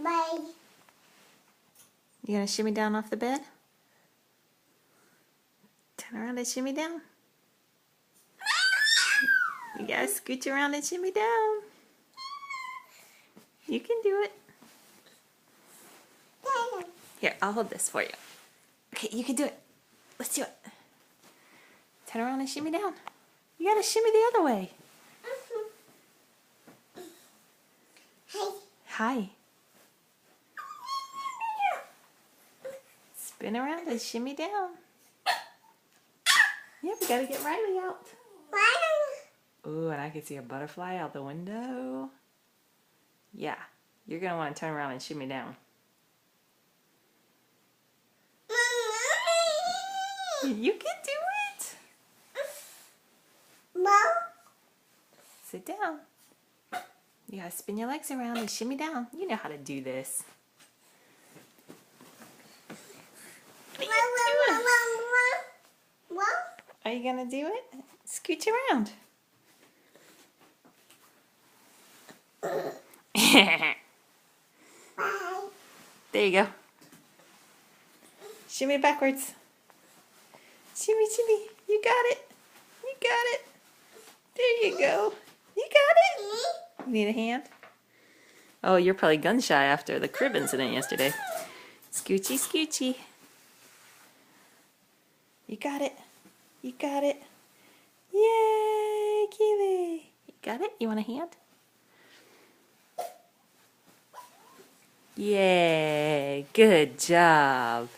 Bye. You gonna shimmy down off the bed? Turn around and shimmy down. You gotta scooch around and shimmy down. You can do it. Here, I'll hold this for you. Okay, you can do it. Let's do it. Turn around and shimmy down. You gotta shimmy the other way. Hi. Spin around and shimmy down. Yeah, we gotta get Riley out. Ooh, and I can see a butterfly out the window. Yeah, you're gonna want to turn around and shimmy down. You can do it. Sit down. You gotta spin your legs around and shimmy down. You know how to do this. Are you gonna do it? Scooch around. There you go. Shimmy backwards. Shimmy, shimmy. You got it. You got it. There you go. You got it. You need a hand? Oh, you're probably gun shy after the crib incident yesterday. Scoochy, scoochy. You got it. You got it. Yay, Keely. You got it? You want a hand? Yay, good job.